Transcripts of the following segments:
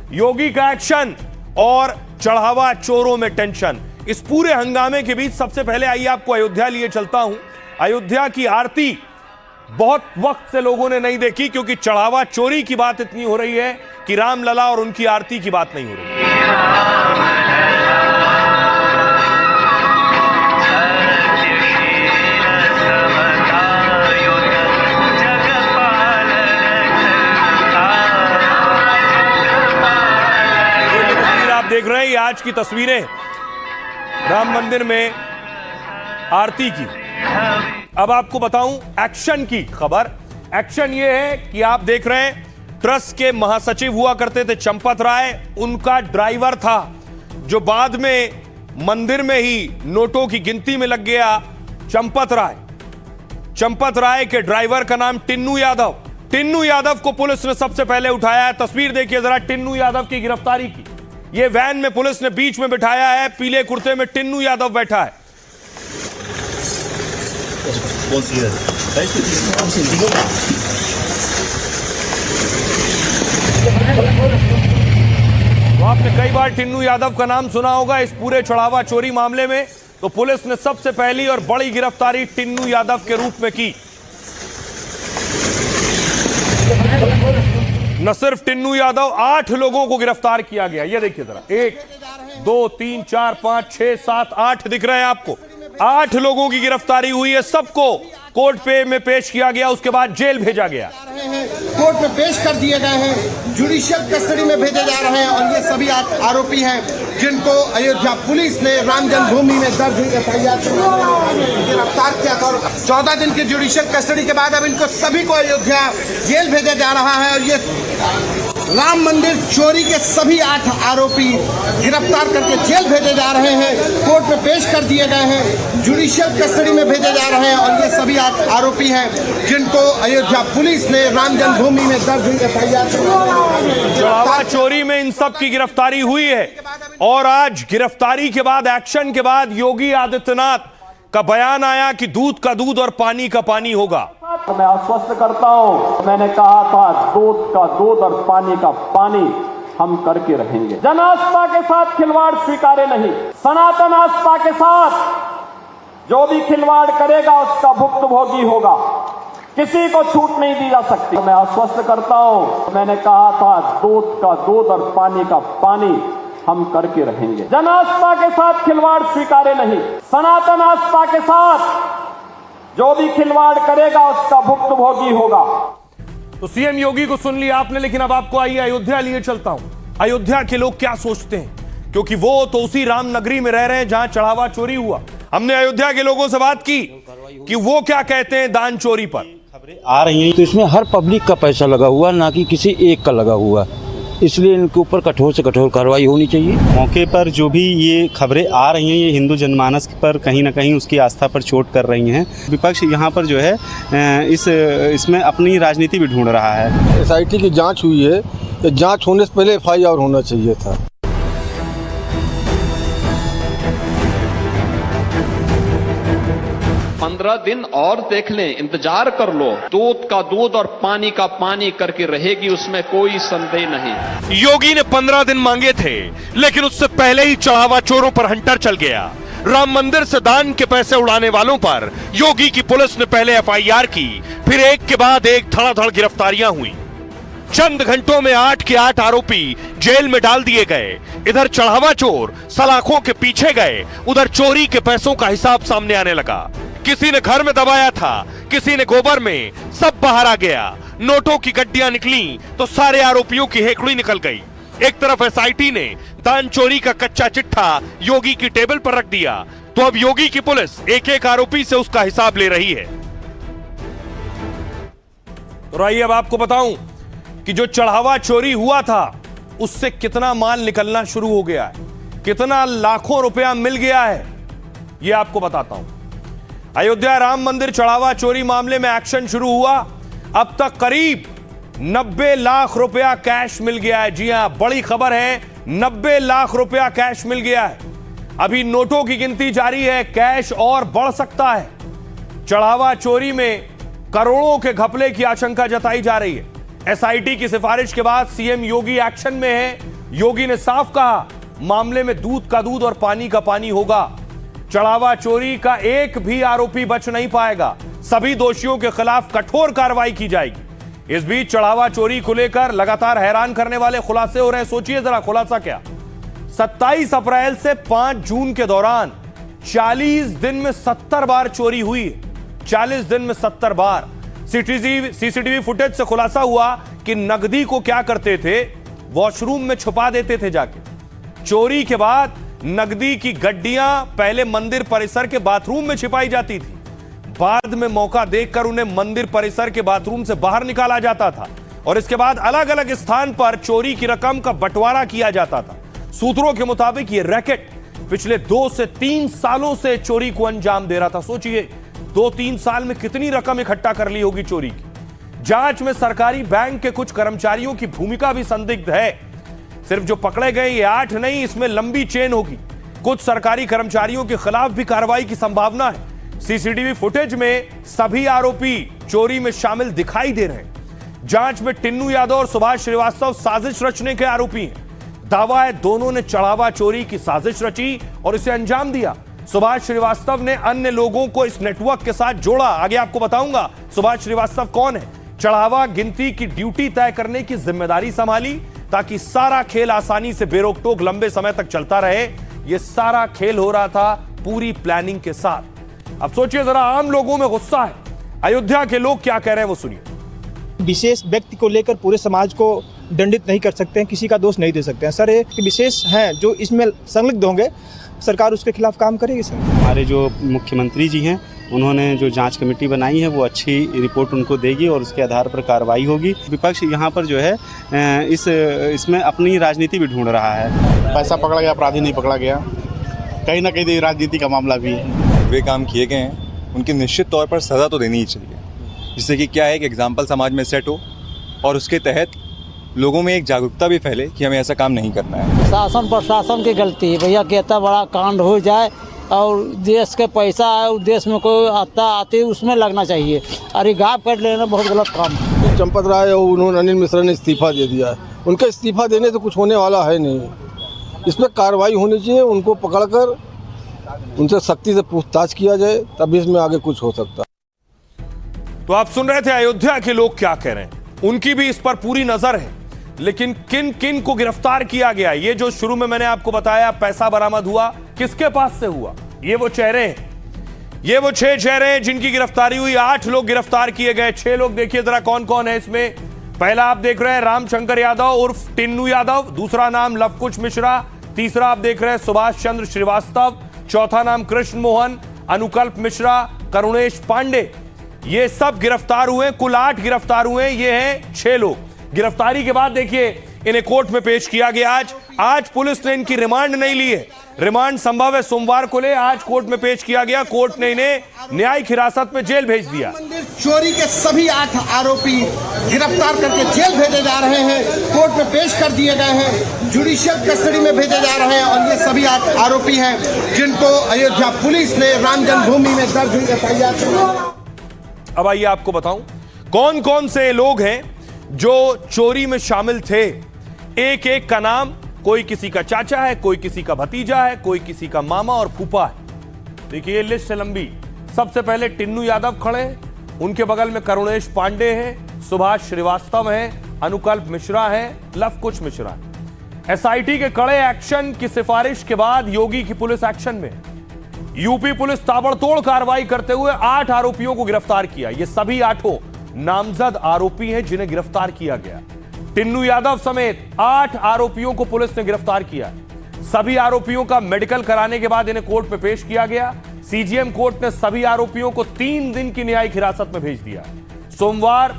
योगी का एक्शन और चढ़ावा चोरों में टेंशन। इस पूरे हंगामे के बीच सबसे पहले आइए आपको अयोध्या लिए चलता हूं। अयोध्या की आरती बहुत वक्त से लोगों ने नहीं देखी, क्योंकि चढ़ावा चोरी की बात इतनी हो रही है कि रामलला और उनकी आरती की बात नहीं हो रही। आप देख रहे हैं ये आज की तस्वीरें राम मंदिर में आरती की। अब आपको बताऊं एक्शन की खबर। एक्शन ये है कि आप देख रहे हैं ट्रस्ट के महासचिव हुआ करते थे चंपत राय, उनका ड्राइवर था जो बाद में मंदिर में ही नोटों की गिनती में लग गया, चंपत राय। चंपत राय के ड्राइवर का नाम टिन्नू यादव। टिन्नू यादव को पुलिस ने सबसे पहले उठाया है। तस्वीर देखिए जरा टिन्नू यादव की गिरफ्तारी की। ये वैन में पुलिस ने बीच में बिठाया है, पीले कुर्ते में टिन्नू यादव बैठा है। तो आपने कई बार टिन्नू यादव का नाम सुना होगा। इस पूरे चढ़ावा चोरी मामले में तो पुलिस ने सबसे पहली और बड़ी गिरफ्तारी टिन्नू यादव के रूप में की। न सिर्फ टिन्नू यादव, 8 लोगों को गिरफ्तार किया गया। ये देखिए जरा, 1 2 3 4 5 6 7 8 दिख रहे हैं आपको। 8 लोगों की गिरफ्तारी हुई है। सबको कोर्ट पे में पेश किया गया, उसके बाद जेल भेजा गया। कोर्ट में पेश कर दिए गए हैं, जुडिशियल कस्टडी में भेजे जा रहे हैं और ये सभी आरोपी हैं जिनको अयोध्या पुलिस ने राम जन्मभूमि में दर्ज एफआईआर गिरफ्तार किया था। 14 दिन की जुडिशियल कस्टडी के बाद अब इनको सभी को अयोध्या जेल भेजा जा रहा है और ये राम मंदिर चोरी के सभी 8 आरोपी गिरफ्तार करके जेल भेजे जा रहे हैं, कोर्ट में पेश कर दिए गए हैं, जुडिशियल कस्टडी में भेजे जा रहे हैं और ये सभी आरोपी हैं जिनको अयोध्या पुलिस ने राम जन्मभूमि में दर्ज एफआईआर चढ़ावा चोरी में इन सब की गिरफ्तारी हुई है। और आज गिरफ्तारी के बाद, एक्शन के बाद योगी आदित्यनाथ का बयान आया कि दूध का दूध और पानी का पानी होगा। मैं आश्वस्त करता हूं, मैंने कहा था दूध का दूध और पानी का पानी हम करके रहेंगे। जन आस्था के साथ खिलवाड़ स्वीकार्य नहीं। सनातन आस्था के साथ जो भी खिलवाड़ करेगा उसका भुक्तभोगी होगा। किसी को छूट नहीं दी जा सकती। मैं आश्वस्त करता हूं, मैंने कहा था दूध का दूध और पानी का पानी हम करके रहेंगे। जन आस्था के साथ खिलवाड़ स्वीकार्य नहीं। सनातन आस्था के साथ जो भी खिलवाड़ करेगा उसका भुक्तभोगी होगा। तो सीएम योगी को सुन लिया आपने, लेकिन अब आपको आइए अयोध्या लिए चलता हूं। अयोध्या के लोग क्या सोचते हैं, क्योंकि वो तो उसी राम नगरी में रह रहे हैं जहां चढ़ावा चोरी हुआ। हमने अयोध्या के लोगों से बात की कि वो क्या कहते हैं दान चोरी पर। खबरें आ रही हैं तो इसमें हर पब्लिक का पैसा लगा हुआ, ना कि किसी एक का लगा हुआ, इसलिए इनके ऊपर कठोर से कठोर कार्रवाई होनी चाहिए। मौके पर जो भी ये खबरें आ रही हैं ये हिंदू जनमानस पर कहीं ना कहीं उसकी आस्था पर चोट कर रही हैं। विपक्ष यहाँ पर जो है इसमें अपनी राजनीति भी ढूंढ रहा है। एसआईटी की जांच हुई है, तो जांच होने से पहले एफआईआर होना चाहिए था। पंद्रह दिन और देख लें, इंतजार कर लो। दूध का दूध और पानी का पानी करके रहेगी, उसमें कोई संदेह नहीं। योगी ने 15 दिन मांगे थे, लेकिन उससे पहले ही चढ़ावा चोरों पर हंटर चल गया। राम मंदिर से दान के पैसे उड़ाने वालों पर योगी की पुलिस ने पहले एफआईआर की, फिर एक के बाद एक धड़ाधड़ गिरफ्तारियां हुई। चंद घंटों में 8 के 8 आरोपी जेल में डाल दिए गए। इधर चढ़ावा चोर सलाखों के पीछे गए, उधर चोरी के पैसों का हिसाब सामने आने लगा। किसी ने घर में दबाया था, किसी ने गोबर में, सब बाहर आ गया। नोटों की गड्डियां निकली तो सारे आरोपियों की हेकड़ी निकल गई। एक तरफ एसआईटी ने दान चोरी का कच्चा चिट्ठा योगी की टेबल पर रख दिया, तो अब योगी की पुलिस एक एक आरोपी से उसका हिसाब ले रही है। तो आइए अब आपको बताऊं कि जो चढ़ावा चोरी हुआ था उससे कितना माल निकलना शुरू हो गया है, कितना लाखों रुपया मिल गया है, यह आपको बताता हूं। अयोध्या राम मंदिर चढ़ावा चोरी मामले में एक्शन शुरू हुआ। अब तक करीब 90 लाख रुपया कैश मिल गया है। जी हां, बड़ी खबर है, 90 लाख रुपया कैश मिल गया है। अभी नोटों की गिनती जारी है, कैश और बढ़ सकता है। चढ़ावा चोरी में करोड़ों के घपले की आशंका जताई जा रही है। एसआईटी की सिफारिश के बाद सीएम योगी एक्शन में है। योगी ने साफ कहा, मामले में दूध का दूध और पानी का पानी होगा। चढ़ावा चोरी का एक भी आरोपी बच नहीं पाएगा। सभी दोषियों के खिलाफ कठोर कार्रवाई की जाएगी। इस बीच चढ़ावा चोरी को लेकर लगातार हैरान करने वाले खुलासे हो रहे हैं। सोचिए जरा, खुलासा क्या? 27 अप्रैल से 5 जून के दौरान 40 दिन में 70 बार चोरी हुई। 40 दिन में 70 बार। सीसीटीवी फुटेज से खुलासा हुआ कि नकदी को क्या करते थे, वॉशरूम में छुपा देते थे जाके। चोरी के बाद नकदी की गड्डियां पहले मंदिर परिसर के बाथरूम में छिपाई जाती थी, बाद में मौका देखकर उन्हें मंदिर परिसर के बाथरूम से बाहर निकाला जाता था और इसके बाद अलग अलग स्थान पर चोरी की रकम का बंटवारा किया जाता था। सूत्रों के मुताबिक यह रैकेट पिछले 2 से 3 सालों से चोरी को अंजाम दे रहा था। सोचिए 2-3 साल में कितनी रकम इकट्ठा कर ली होगी चोरी की। जांच में सरकारी बैंक के कुछ कर्मचारियों की भूमिका भी संदिग्ध है। सिर्फ जो पकड़े गए ये 8 नहीं, इसमें लंबी चेन होगी। कुछ सरकारी कर्मचारियों के खिलाफ भी कार्रवाई की संभावना है। सीसीटीवी फुटेज में सभी आरोपी चोरी में शामिल दिखाई दे रहे हैं। जांच में टिन्नू यादव और सुभाष श्रीवास्तव साजिश रचने के आरोपी हैं। दावा है दोनों ने चढ़ावा चोरी की साजिश रची और इसे अंजाम दिया। सुभाष श्रीवास्तव ने अन्य लोगों को इस नेटवर्क के साथ जोड़ा। आगे आपको बताऊंगा सुभाष श्रीवास्तव कौन है। चढ़ावा गिनती की ड्यूटी तय करने की जिम्मेदारी संभाली ताकि सारा खेल आसानी से बेरोक टोक लंबे समय तक चलता रहे। यह सारा खेल हो रहा था पूरी प्लानिंग के साथ। अब सोचिए जरा, आम लोगों में गुस्सा है। अयोध्या के लोग क्या कह रहे हैं वो सुनिए। विशेष व्यक्ति को लेकर पूरे समाज को दंडित नहीं कर सकते हैं, किसी का दोष नहीं दे सकते हैं। सर एक विशेष हैं जो इसमें संलिग्ध होंगे, सरकार उसके खिलाफ काम करेगी। सर हमारे जो मुख्यमंत्री जी हैं उन्होंने जो जांच कमेटी बनाई है वो अच्छी रिपोर्ट उनको देगी और उसके आधार पर कार्रवाई होगी। विपक्ष यहाँ पर जो है इसमें अपनी राजनीति भी ढूंढ रहा है। पैसा पकड़ा गया, अपराधी नहीं पकड़ा गया, कहीं ना कहीं राजनीति का मामला भी है। वे काम किए गए हैं, उनकी निश्चित तौर पर सज़ा तो देनी ही चाहिए, जिससे कि क्या है, एक एग्जाम्पल समाज में सेट हो और उसके तहत लोगों में एक जागरूकता भी फैले कि हमें ऐसा काम नहीं करना है। शासन प्रशासन की गलती है भैया कि इतना बड़ा कांड हो जाए और देश के पैसा है, देश में कोई आती उसमें लगना चाहिए। अरे गाप काट लेना बहुत गलत काम है। चंपत राय और उन्होंने अनिल मिश्रा ने इस्तीफा दे दिया है। उनका इस्तीफा देने से कुछ होने वाला है नहीं। इसमें कार्रवाई होनी चाहिए, उनको पकड़कर उनसे सख्ती से पूछताछ किया जाए, तभी इसमें आगे कुछ हो सकता है। तो आप सुन रहे थे अयोध्या के लोग क्या कह रहे हैं। उनकी भी इस पर पूरी नजर है, लेकिन किन किन को गिरफ्तार किया गया, ये जो शुरू में मैंने आपको बताया पैसा बरामद हुआ, किसके पास से हुआ, ये वो चेहरे हैं। ये वो 6 चेहरे हैं जिनकी गिरफ्तारी हुई। 8 लोग गिरफ्तार किए गए। 6 लोग देखिए जरा कौन कौन है इसमें। पहला आप देख रहे हैं रामशंकर यादव उर्फ टिन्नू यादव, दूसरा नाम लवकुश मिश्रा, तीसरा आप देख रहे हैं सुभाष चंद्र श्रीवास्तव, चौथा नाम कृष्ण मोहन, अनुकल्प मिश्रा, करुणेश पांडे। ये सब गिरफ्तार हुए। कुल 8 गिरफ्तार हुए। ये हैं 6 लोग। गिरफ्तारी के बाद देखिए इन्हें कोर्ट में पेश किया गया। आज पुलिस ने इनकी रिमांड नहीं ली है। रिमांड संभव है सोमवार को ले। आज कोर्ट में पेश किया गया। कोर्ट ने इन्हें न्यायिक हिरासत में जेल भेज दिया। चोरी के सभी 8 आरोपी गिरफ्तार करके जेल भेजे जा रहे हैं, कोर्ट में पेश कर दिए गए हैं, जुडिशियल कस्टडी में भेजे जा रहे हैं और ये सभी 8 आरोपी हैं जिनको अयोध्या पुलिस ने राम जन्मभूमि में दर्ज हुई एफआईआर। अब आइए आपको बताऊं कौन कौन से लोग हैं जो चोरी में शामिल थे। एक एक का नाम, कोई किसी का चाचा है, कोई किसी का भतीजा है, कोई किसी का मामा और फूफा है। देखिए ये लिस्ट है लंबी। सबसे पहले टिन्नू यादव खड़े हैं, उनके बगल में करुणेश पांडे हैं, सुभाष श्रीवास्तव हैं, अनुकल्प मिश्रा हैं, लवकुश मिश्रा है। एसआईटी के कड़े एक्शन की सिफारिश के बाद योगी की पुलिस एक्शन में। यूपी पुलिस ताबड़तोड़ कार्रवाई करते हुए 8 आरोपियों को गिरफ्तार किया। ये सभी 8 नामजद आरोपी हैं जिन्हें गिरफ्तार किया गया। टिन्नू यादव समेत 8 आरोपियों को पुलिस ने गिरफ्तार किया। सभी आरोपियों का मेडिकल कराने के बाद इन्हें कोर्ट में पेश किया गया। सीजीएम कोर्ट ने सभी आरोपियों को 3 दिन की न्यायिक हिरासत में भेज दिया।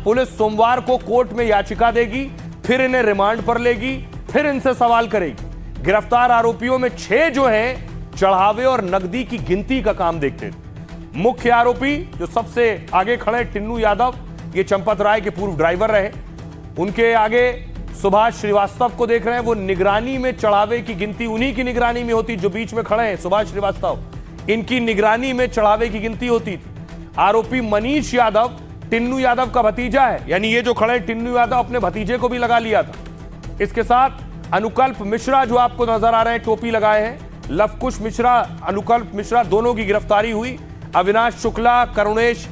पुलिस सोमवार को कोर्ट में याचिका देगी, फिर इन्हें रिमांड पर लेगी, फिर इनसे सवाल करेगी। गिरफ्तार आरोपियों में 6 जो हैं चढ़ावे और नकदी की गिनती का काम देखते थे। मुख्य आरोपी जो सबसे आगे खड़े टिन्नू यादव, ये चंपत राय के पूर्व ड्राइवर रहे। उनके आगे सुभाष श्रीवास्तव को देख रहे हैं, वो निगरानी में चढ़ावे की गिनती उन्हीं की निगरानी में होती। जो बीच में खड़े हैं सुभाष श्रीवास्तव, इनकी निगरानी में चढ़ावे की गिनती होती थी। आरोपी मनीष यादव टिन्नू यादव का भतीजा है, यानी ये जो खड़े टिन्नू यादव अपने भतीजे को भी लगा लिया था। इसके साथ अनुकल्प मिश्रा जो आपको नजर आ रहे हैं टोपी लगाए हैं, लवकुश मिश्रा, अनुकल्प मिश्रा, दोनों की गिरफ्तारी हुई। अविनाश शुक्ला, करुणेश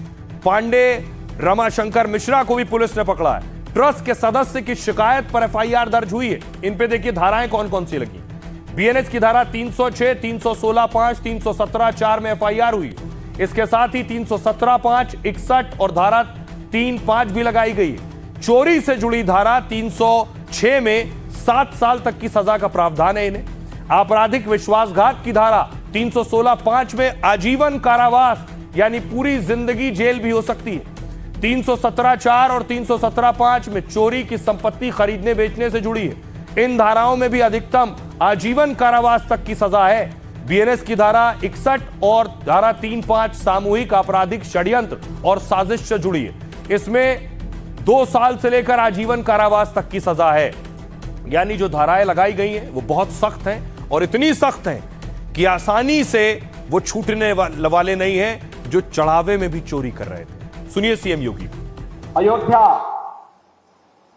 पांडे, रमाशंकर मिश्रा को भी पुलिस ने पकड़ा है। ट्रस्ट के सदस्य की शिकायत पर एफआईआर दर्ज हुई है। इन पे देखिए धाराएं कौन कौन सी लगी। बीएनएस की धारा 306, 316(5), 317(4) में एफआईआर हुई। इसके साथ ही 317(5), 61 और धारा 3(5) भी लगाई गई है। चोरी से जुड़ी धारा 306 में 7 साल तक की सजा का प्रावधान है इन्हें। आपराधिक विश्वासघात की धारा 316(5) में आजीवन कारावास यानी पूरी जिंदगी जेल भी हो सकती है। 317(4) और 317(5) में चोरी की संपत्ति खरीदने बेचने से जुड़ी है। इन धाराओं में भी अधिकतम आजीवन कारावास तक की सजा है। बीएनएस की धारा 61 और धारा 3(5) सामूहिक आपराधिक षड्यंत्र और साजिश से जुड़ी है। इसमें 2 साल से लेकर आजीवन कारावास तक की सजा है। यानी जो धाराएं लगाई गई हैं वो बहुत सख्त हैं और इतनी सख्त हैं कि आसानी से वो छूटने वाले नहीं हैं जो चढ़ावे में भी चोरी कर रहे थे। सुनिए सीएम योगी। अयोध्या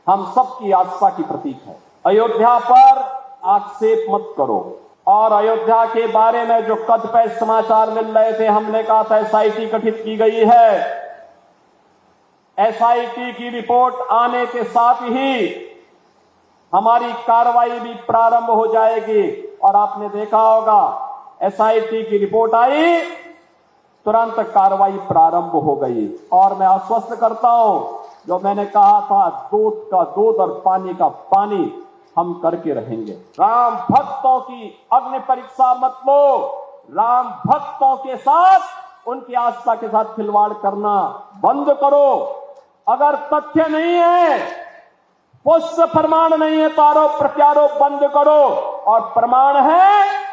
हम सबकी आस्था की प्रतीक है। अयोध्या पर आक्षेप मत करो। और अयोध्या के बारे में जो कतिपय समाचार मिल रहे थे, हमने कहा था एसआईटी गठित की गई है। एसआईटी की रिपोर्ट आने के साथ ही हमारी कार्रवाई भी प्रारंभ हो जाएगी। और आपने देखा होगा एसआईटी की रिपोर्ट आई, तुरंत कार्रवाई प्रारंभ हो गई। और मैं आश्वस्त करता हूं, जो मैंने कहा था दूध का दूध और पानी का पानी हम करके रहेंगे। राम भक्तों की अग्नि परीक्षा मत लो। राम भक्तों के साथ, उनकी आस्था के साथ खिलवाड़ करना बंद करो। अगर तथ्य नहीं है, पुष्ट प्रमाण नहीं है तो आरोप प्रत्यारोप बंद करो। और प्रमाण है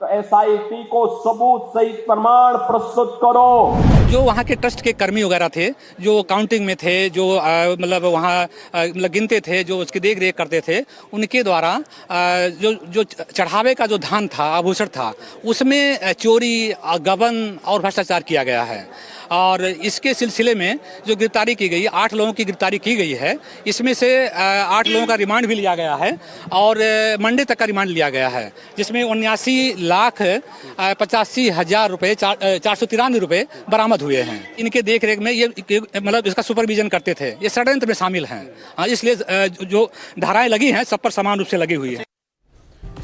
तो एसआईटी को सबूत सहित प्रमाण प्रस्तुत करो। जो वहाँ के ट्रस्ट के कर्मी वगैरह थे, जो काउंटिंग में थे, जो मतलब वहाँ मतलब गिनते थे, जो उसकी देख रेख करते थे, उनके द्वारा जो चढ़ावे का जो धान था, आभूषण था, उसमें चोरी, गबन और भ्रष्टाचार किया गया है। और इसके सिलसिले में जो गिरफ्तारी की गई, 8 लोगों की गिरफ्तारी की गई है। इसमें से 8 लोगों का रिमांड भी लिया गया है और मंडे तक का रिमांड लिया गया है, जिसमें 79,85,000 रुपये, 493 रुपये बरामद हुए हैं। इनके देख रेख में ये मतलब इसका सुपरविजन करते थे। ये षड्यंत्र में शामिल हैं। हाँ, इसलिए जो धाराएं लगी हैं सब पर समान रूप से लगी हुई है।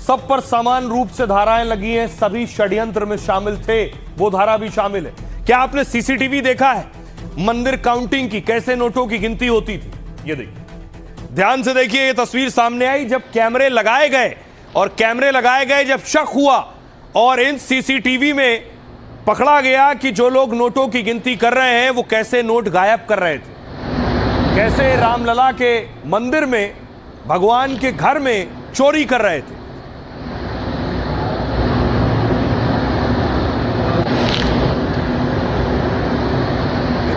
सब पर समान रूप से धाराएं लगी हैं। सभी षड्यंत्र में शामिल थे, वो धारा भी शामिल है। क्या आपने सीसीटीवी देखा है मंदिर काउंटिंग की, कैसे नोटों की गिनती होती थी? ये देखिए, ध्यान से देखिए, ये तस्वीर सामने आई जब कैमरे लगाए गए। और कैमरे लगाए गए जब शक हुआ और इन सीसीटीवी में पकड़ा गया कि जो लोग नोटों की गिनती कर रहे हैं वो कैसे नोट गायब कर रहे थे, कैसे रामलला के मंदिर में, भगवान के घर में चोरी कर रहे थे।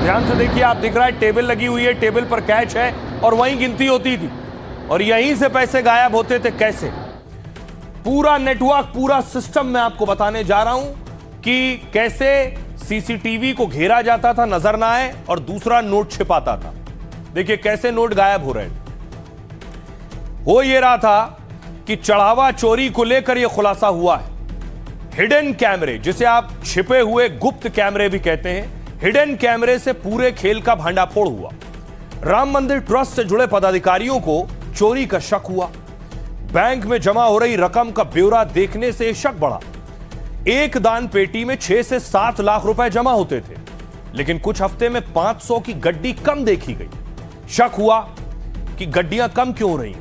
ध्यान से देखिए, आप दिख रहा है टेबल लगी हुई है, टेबल पर कैश है और वहीं गिनती होती थी और यहीं से पैसे गायब होते थे। कैसे? पूरा नेटवर्क, पूरा सिस्टम मैं आपको बताने जा रहा हूं कि कैसे सीसीटीवी को घेरा जाता था, नजर ना आए, और दूसरा नोट छिपाता था। देखिए कैसे नोट गायब हो रहे थे। हो ये रहा था कि चढ़ावा चोरी को लेकर यह खुलासा हुआ है। हिडन कैमरे, जिसे आप छिपे हुए गुप्त कैमरे भी कहते हैं, हिडन कैमरे से पूरे खेल का भांडाफोड़ हुआ। राम मंदिर ट्रस्ट से जुड़े पदाधिकारियों को चोरी का शक हुआ। बैंक में जमा हो रही रकम का ब्यौरा देखने से शक बढ़ा। एक दान पेटी में 6 से 7 लाख रुपए जमा होते थे, लेकिन कुछ हफ्ते में 500 की गड्डी कम देखी गई। शक हुआ कि गड्डियां कम क्यों हो रही।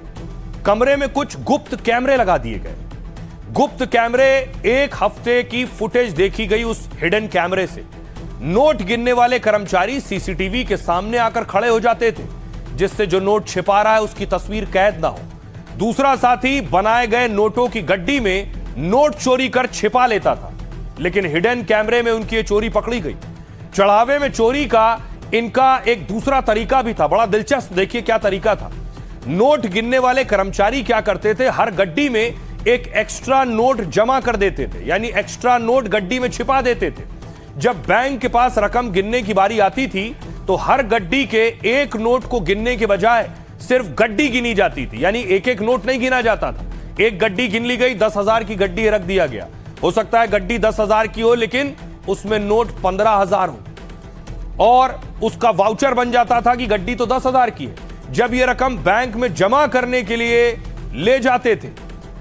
कमरे में कुछ गुप्त कैमरे लगा दिए गए। गुप्त कैमरे, एक हफ्ते की फुटेज देखी गई उस हिडन कैमरे से। नोट गिनने वाले कर्मचारी सीसीटीवी के सामने आकर खड़े हो जाते थे, जिससे जो नोट छिपा रहा है उसकी तस्वीर कैद ना हो। दूसरा साथी बनाए गए नोटों की गड्डी में नोट चोरी कर छिपा लेता था, लेकिन हिडन कैमरे में उनकी ये चोरी पकड़ी गई। चढ़ावे में चोरी का इनका एक दूसरा तरीका भी था, बड़ा दिलचस्प। देखिए क्या तरीका था। नोट गिनने वाले कर्मचारी क्या करते थे, हर गड्डी में एक एक्स्ट्रा नोट जमा कर देते थे, यानी एक्स्ट्रा नोट गड्डी में छिपा देते थे। जब बैंक के पास रकम गिनने की बारी आती थी तो हर गड्डी के एक नोट को गिनने के बजाय सिर्फ गड्डी गिनी जाती थी, यानी एक एक नोट नहीं गिना जाता था। एक गड्डी गिन ली गई, 10,000 की गड्डी रख दिया गया। हो सकता है गड्डी 10,000 की हो लेकिन उसमें नोट 15,000 हो और उसका वाउचर बन जाता था कि गड्डी तो 10,000 की है। जब यह रकम बैंक में जमा करने के लिए ले जाते थे,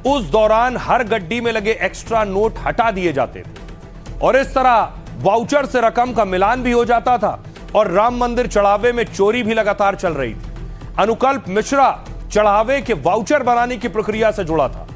उस दौरान हर गड्डी में लगे एक्स्ट्रा नोट हटा दिए जाते थे और इस तरह वाउचर से रकम का मिलान भी हो जाता था और राम मंदिर चढ़ावे में चोरी भी लगातार चल रही थी। अनुकल्प मिश्रा चढ़ावे के वाउचर बनाने की प्रक्रिया से जुड़ा था।